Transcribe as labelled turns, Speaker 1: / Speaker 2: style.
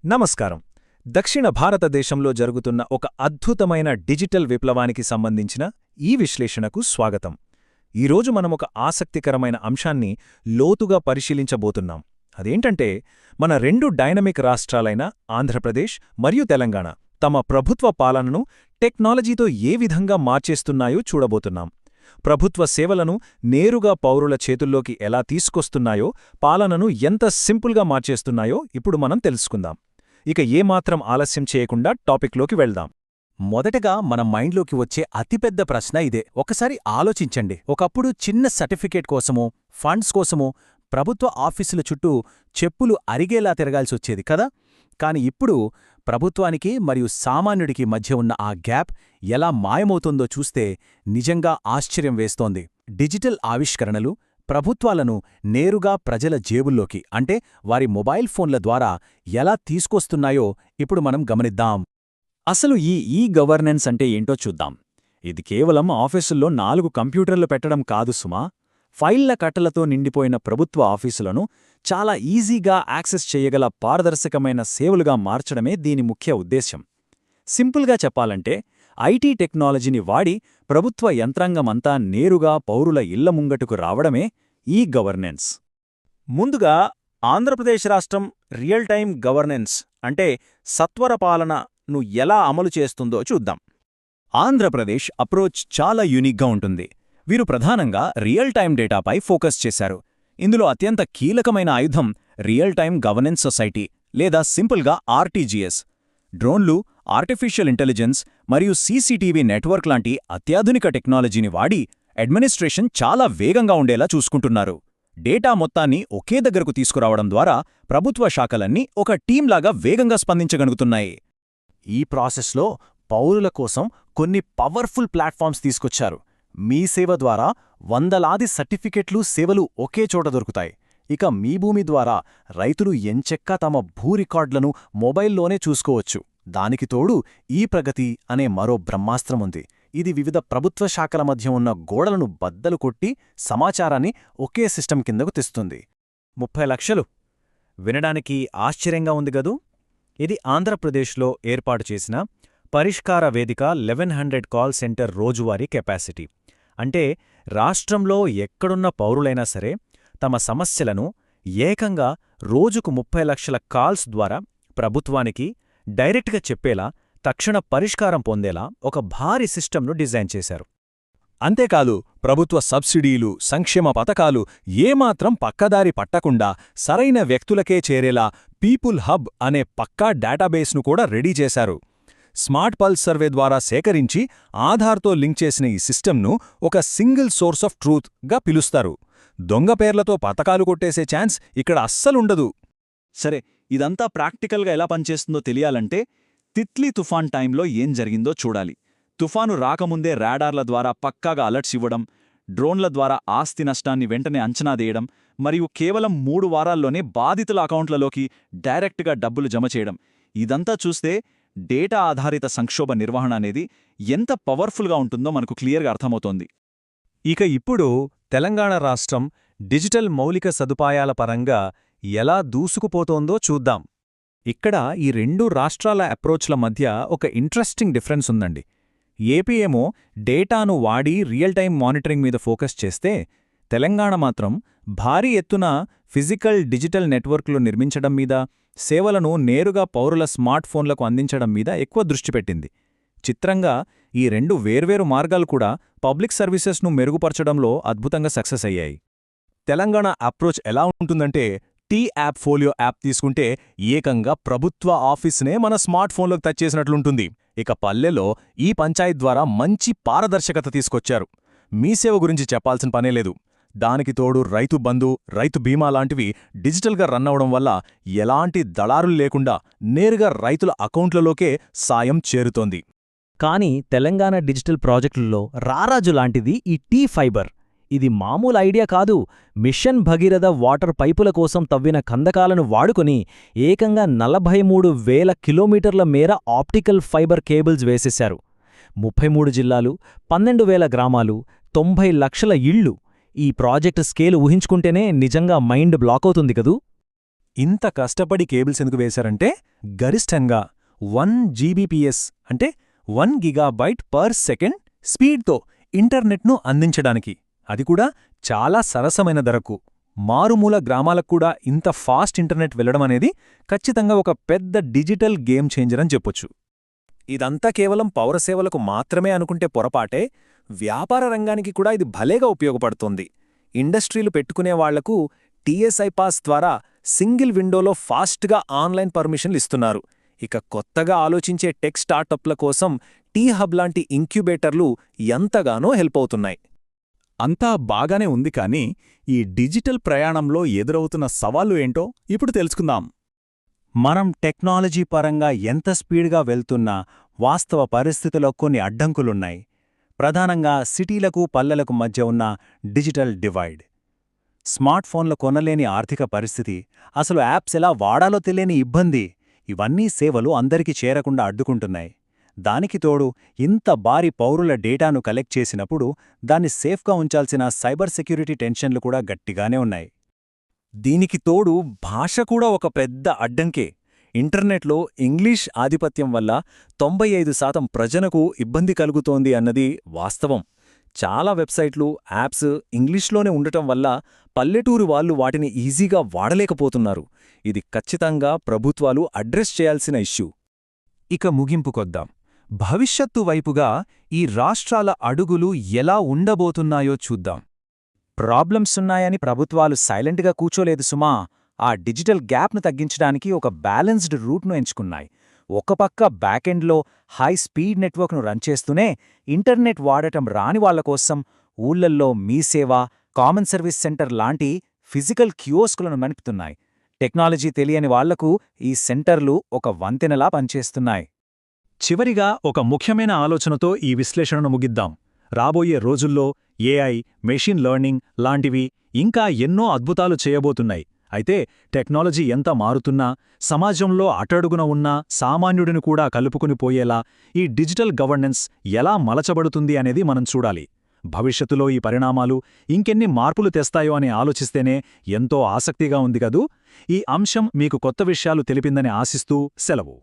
Speaker 1: నమస్కారం. దక్షిణ భారతదేశంలో జరుగుతున్న ఒక అద్భుతమైన డిజిటల్ విప్లవానికి సంబంధించిన ఈ విశ్లేషణకు స్వాగతం. ఈరోజు మనమొక ఆసక్తికరమైన అంశాన్ని లోతుగా పరిశీలించబోతున్నాం. అదేంటంటే, మన రెండు డైనమిక్ రాష్ట్రాలైన ఆంధ్రప్రదేశ్ మరియు తెలంగాణ తమ ప్రభుత్వ పాలనను టెక్నాలజీతో ఏ విధంగా మార్చేస్తున్నాయో చూడబోతున్నాం. ప్రభుత్వ సేవలను నేరుగా పౌరుల చేతుల్లోకి ఎలా తీసుకొస్తున్నాయో, పాలనను ఎంత సింపుల్గా మార్చేస్తున్నాయో ఇప్పుడు మనం తెలుసుకుందాం. ఇక ఏమాత్రం ఆలస్యం చేయకుండా టాపిక్లోకి వెళ్దాం.
Speaker 2: మొదటగా మన మైండ్లోకి వచ్చే అతిపెద్ద ప్రశ్న ఇదే. ఒకసారి ఆలోచించండి. ఒకప్పుడు చిన్న సర్టిఫికేట్ కోసమో, ఫండ్స్ కోసమో ప్రభుత్వ ఆఫీసుల చుట్టూ చెప్పులు అరిగేలా తిరగాల్సొచ్చేది కదా. కాని ఇప్పుడు ప్రభుత్వానికి మరియు సామాన్యుడికి మధ్య ఉన్న ఆ గ్యాప్ ఎలా మాయమవుతుందో చూస్తే నిజంగా ఆశ్చర్యం వేస్తోంది. డిజిటల్ ఆవిష్కరణలు ప్రభుత్వాలను నేరుగా ప్రజల జేబుల్లోకి, అంటే వారి మొబైల్ ఫోన్ల ద్వారా ఎలా తీసుకొస్తున్నాయో ఇప్పుడు మనం గమనిద్దాం.
Speaker 1: అసలు ఈ గవర్నెన్స్ అంటే ఏంటో చూద్దాం. ఇది కేవలం ఆఫీసుల్లో 4 కంప్యూటర్లు పెట్టడం కాదు సుమా. ఫైళ్ల కట్టలతో నిండిపోయిన ప్రభుత్వ ఆఫీసులను చాలా ఈజీగా యాక్సెస్ చేయగల పారదర్శకమైన సేవలుగా మార్చడమే దీని ముఖ్య ఉద్దేశ్యం. సింపుల్గా చెప్పాలంటే, ఐటీ టెక్నాలజీని వాడి ప్రభుత్వ యంత్రాంగమంతా నేరుగా పౌరుల ఇళ్ల ముంగటుకు రావడమే ఈ గవర్నెన్స్. ముందుగా ఆంధ్రప్రదేశ్ రాష్ట్రం రియల్ టైమ్ గవర్నెన్స్ అంటే సత్వర పాలనను ఎలా అమలు చేస్తుందో చూద్దాం. ఆంధ్రప్రదేశ్ అప్రోచ్ చాలా యూనిక్గా ఉంటుంది. వీరు ప్రధానంగా రియల్ టైమ్ డేటాపై ఫోకస్ చేశారు. ఇందులో అత్యంత కీలకమైన ఆయుధం రియల్ టైమ్ గవర్నెన్స్ సొసైటీ, లేదా సింపుల్గా ఆర్టీజీఎస్. డ్రోన్లు, ఆర్టిఫిషియల్ ఇంటెలిజెన్స్ మరియు సీసీటీవీ నెట్వర్క్ లాంటి అత్యాధునిక టెక్నాలజీని వాడి అడ్మినిస్ట్రేషన్ చాలా వేగంగా ఉండేలా చూసుకుంటున్నారు. డేటా మొత్తాన్ని ఒకే దగ్గరకు తీసుకురావడం ద్వారా ప్రభుత్వ శాఖలన్నీ ఒక టీంలాగా వేగంగా స్పందించగలుగుతున్నాయి.
Speaker 2: ఈ ప్రాసెస్లో పౌరుల కోసం కొన్ని పవర్ఫుల్ ప్లాట్ఫామ్స్ తీసుకొచ్చారు. మీ సేవ ద్వారా వందలాది సర్టిఫికెట్లు, సేవలు ఒకే చోట దొరుకుతాయి. ఇక మీ భూమి ద్వారా రైతులు ఎంచెక్కా తమ భూ రికార్డులను మొబైల్లోనే చూసుకోవచ్చు. దానికి తోడు ఈ ప్రగతి అనే మరో బ్రహ్మాస్త్రముంది. ఇది వివిధ ప్రభుత్వ శాఖల మధ్య ఉన్న గోడలను బద్దలు కొట్టి సమాచారాన్ని ఒకే సిస్టమ్ కిందకు తెస్తుంది.
Speaker 1: 30 లక్షలు వినడానికి ఆశ్చర్యంగా ఉంది గదూ. ఇది ఆంధ్రప్రదేశ్లో ఏర్పాటు చేసిన పరిష్కార వేదిక 1100 కాల్ సెంటర్ రోజువారీ కెపాసిటీ. అంటే రాష్ట్రంలో ఎక్కడున్న పౌరులైనా సరే తమ సమస్యలను ఏకంగా రోజుకు 30 లక్షల కాల్స్ ద్వారా ప్రభుత్వానికి డైరెక్ట్గా చెప్పేలా, తక్షణ పరిష్కారం పొందేలా ఒక భారీ సిస్టమ్ను డిజైన్ చేశారు.
Speaker 2: అంతేకాదు, ప్రభుత్వ సబ్సిడీలు, సంక్షేమ పథకాలు ఏమాత్రం పక్కదారి పట్టకుండా సరైన వ్యక్తులకే చేరేలా పీపుల్ హబ్ అనే పక్కా డేటాబేస్ను కూడా రెడీ చేశారు. స్మార్ట్ పల్స్ సర్వే ద్వారా సేకరించి ఆధార్తో లింక్ చేసిన ఈ సిస్టమ్ను ఒక సింగిల్ సోర్స్ ఆఫ్ ట్రూత్గా పిలుస్తారు. దొంగ పేర్లతో పథకాలు కొట్టేసే ఛాన్స్ ఇక్కడ అస్సలుండదు.
Speaker 3: సరే, ఇదంతా ప్రాక్టికల్గా ఎలా పనిచేస్తుందో తెలియాలంటే తిత్లీ తుఫాన్ టైంలో ఏం జరిగిందో చూడాలి. తుఫాను రాకముందే రాడార్ల ద్వారా పక్కాగా అలర్ట్స్ ఇవ్వడం, డ్రోన్ల ద్వారా ఆస్తి నష్టాన్ని వెంటనే అంచనా వేయడం, మరియు కేవలం 3 వారాల్లోనే బాధితుల అకౌంట్లలోకి డైరెక్ట్గా డబ్బులు జమ చేయడం. ఇదంతా చూస్తే డేటా ఆధారిత సంక్షోభ నిర్వహణ అనేది ఎంత పవర్ఫుల్గా ఉంటుందో మనకు క్లియర్గా అర్థమవుతోంది.
Speaker 1: ఇక ఇప్పుడు తెలంగాణ రాష్ట్రం డిజిటల్ మౌలిక సదుపాయాల పరంగా ఎలా దూసుకుపోతోందో చూద్దాం. ఇక్కడ ఈ రెండు రాష్ట్రాల అప్రోచ్ల మధ్య ఒక ఇంట్రెస్టింగ్ డిఫరెన్స్ ఉందండి. ఏపీ ఏమో డేటాను వాడి రియల్ టైం మానిటరింగ్ మీద ఫోకస్ చేస్తే, తెలంగాణ మాత్రం భారీ ఎత్తున ఫిజికల్ డిజిటల్ నెట్వర్క్లు నిర్మించడం మీద, సేవలను నేరుగా పౌరుల స్మార్ట్ ఫోన్లకు అందించడం మీద ఎక్కువ దృష్టి పెట్టింది. చిత్రంగా ఈ రెండు వేర్వేరు మార్గాలు కూడా పబ్లిక్ సర్వీసెస్ను మెరుగుపరచడంలో అద్భుతంగా సక్సెస్ అయ్యాయి.
Speaker 2: తెలంగాణ అప్రోచ్ ఎలా ఉంటుందంటే, టీ యాప్ ఫోలియో యాప్ తీసుకుంటే ఏకంగా ప్రభుత్వ ఆఫీస్నే మన స్మార్ట్ ఫోన్లోకి టచ్ చేసినట్లుంటుంది. ఇక పల్లెలో ఈ పంచాయత్ ద్వారా మంచి పారదర్శకత తీసుకొచ్చారు. మీ సేవ గురించి చెప్పాల్సిన పనేలేదు. దానికి తోడు రైతు బంధు, రైతు బీమా లాంటివి డిజిటల్గా రన్ అవడం వల్ల ఎలాంటి దళారులు లేకుండా నేరుగా రైతుల అకౌంట్లలోకే సాయం చేరుతోంది.
Speaker 4: కానీ తెలంగాణ డిజిటల్ ప్రాజెక్టుల్లో రారాజు లాంటిది ఈ టీ ఫైబర్. ఇది మామూలు ఐడియా కాదు. మిషన్ భగీరథ వాటర్ పైపుల కోసం తవ్విన కందకాలను వాడుకొని ఏకంగా 43,000 కిలోమీటర్ల మేర ఆప్టికల్ ఫైబర్ కేబుల్స్ వేసేశారు. 33 జిల్లాలు, 12,000 గ్రామాలు, 90 లక్షల ఇళ్ళు. ఈ ప్రాజెక్టు స్కేలు ఊహించుకుంటేనే నిజంగా మైండ్ బ్లాక్ అవుతుంది కదూ.
Speaker 2: ఇంత కష్టపడి కేబుల్స్ ఎందుకు వేశారంటే గరిష్టంగా 1 జీబీపీఎస్ అంటే 1 గిగాబైట్ పర్ సెకండ్ స్పీడ్తో ఇంటర్నెట్ను అందించడానికి, అది కూడా చాలా సరసమైన ధరకు. మారుమూల గ్రామాలక్కూడా ఇంత ఫాస్ట్ ఇంటర్నెట్ వెళ్లడం అనేది ఖచ్చితంగా ఒక పెద్ద డిజిటల్ గేమ్ చేంజర్ అని చెప్పొచ్చు. ఇదంతా కేవలం పౌరసేవలకు మాత్రమే అనుకుంటే పొరపాటే. వ్యాపార రంగానికి కూడా ఇది భలేగా ఉపయోగపడుతోంది. ఇండస్ట్రీలు పెట్టుకునే వాళ్లకు టీఎస్ఐ పాస్ ద్వారా సింగిల్ విండోలో ఫాస్ట్గా ఆన్లైన్ పర్మిషన్లు ఇస్తున్నారు. ఇక కొత్తగా ఆలోచించే టెక్ స్టార్టప్ల కోసం టీ-హబ్ లాంటి ఇంక్యుబేటర్లు ఎంతగానో హెల్ప్ అవుతున్నాయి.
Speaker 1: అంతా బాగానే ఉంది కానీ ఈ డిజిటల్ ప్రయాణంలో ఎదురవుతున్న సవాళ్లు ఏంటో ఇప్పుడు తెలుసుకుందాం.
Speaker 2: మనం టెక్నాలజీ పరంగా ఎంత స్పీడ్గా వెళ్తున్నా వాస్తవ పరిస్థితిలో కొన్ని అడ్డంకులున్నాయి. ప్రధానంగా సిటీలకు పల్లెలకు మధ్య ఉన్న డిజిటల్ డివైడ్. స్మార్ట్ఫోన్లు కొనలేని ఆర్థిక పరిస్థితి, అసలు యాప్స్ ఎలా వాడాలో తెలియని ఇబ్బంది, ఇవన్నీ సేవలు అందరికీ చేరకుండా అడ్డుకుంటున్నాయి. దానికి తోడు ఇంత భారీ పౌరుల డేటాను కలెక్ట్ చేసినప్పుడు దాన్ని సేఫ్గా ఉంచాల్సిన సైబర్ సెక్యూరిటీ టెన్షన్లు కూడా గట్టిగానే ఉన్నాయి. దీనికి తోడు భాష కూడా ఒక పెద్ద అడ్డంకే. ఇంటర్నెట్లో ఇంగ్లీష్ ఆధిపత్యం వల్ల 95% ప్రజలకు ఇబ్బంది కలుగుతోంది అన్నది వాస్తవం. చాలా వెబ్సైట్లు, యాప్స్ ఇంగ్లీష్లోనే ఉండటం వల్ల పల్లెటూరు వాళ్ళు వాటిని ఈజీగా వాడలేకపోతున్నారు. ఇది ఖచ్చితంగా ప్రభుత్వాలు అడ్రస్ చేయాల్సిన ఇష్యూ. ఇక ముగింపుకొద్దాం. భవిష్యత్తు వైపుగా ఈ రాష్ట్రాల అడుగులు ఎలా ఉండబోతున్నాయో చూద్దాం.
Speaker 1: ప్రాబ్లమ్సున్నాయని ప్రభుత్వాలు సైలెంట్గా కూచోలేదు సుమా. ఆ డిజిటల్ గ్యాప్ను తగ్గించడానికి ఒక బ్యాలెన్స్డ్ రూట్ను ఎంచుకున్నాయి. ఒక పక్క బ్యాకెండ్లో హై స్పీడ్ నెట్వర్క్ను రన్ చేస్తూనే ఇంటర్నెట్ వాడటం రాని వాళ్ల కోసం ఊళ్లల్లో మీ సేవ, కామన్ సర్వీస్ సెంటర్ లాంటి ఫిజికల్ కియోస్కులను నడుపుతున్నాయి. టెక్నాలజీ తెలియని వాళ్లకు ఈ సెంటర్లు ఒక వంతెనలా పనిచేస్తున్నాయి.
Speaker 3: చివరిగా ఒక ముఖ్యమైన ఆలోచనతో ఈ విశ్లేషణను ముగిద్దాం. రాబోయే రోజుల్లో ఏఐ, మెషిన్ లెర్నింగ్ లాంటివి ఇంకా ఎన్నో అద్భుతాలు చేయబోతున్నాయి. అయితే టెక్నాలజీ ఎంత మారుతున్నా, సమాజంలో అట్టడుగున ఉన్న సామాన్యుడిని కూడా కలుపుకుని పోయేలా ఈ డిజిటల్ గవర్నెన్స్ ఎలా మలచబడుతుంది అనేది మనం చూడాలి. భవిష్యత్తులో ఈ పరిణామాలు ఇంకెన్ని మార్పులు తెస్తాయో అని ఆలోచిస్తేనే ఎంతో ఆసక్తిగా ఉంది కదూ. ఈ అంశం మీకు కొత్త విషయాలు తెలిపిందని ఆశిస్తూ సెలవు.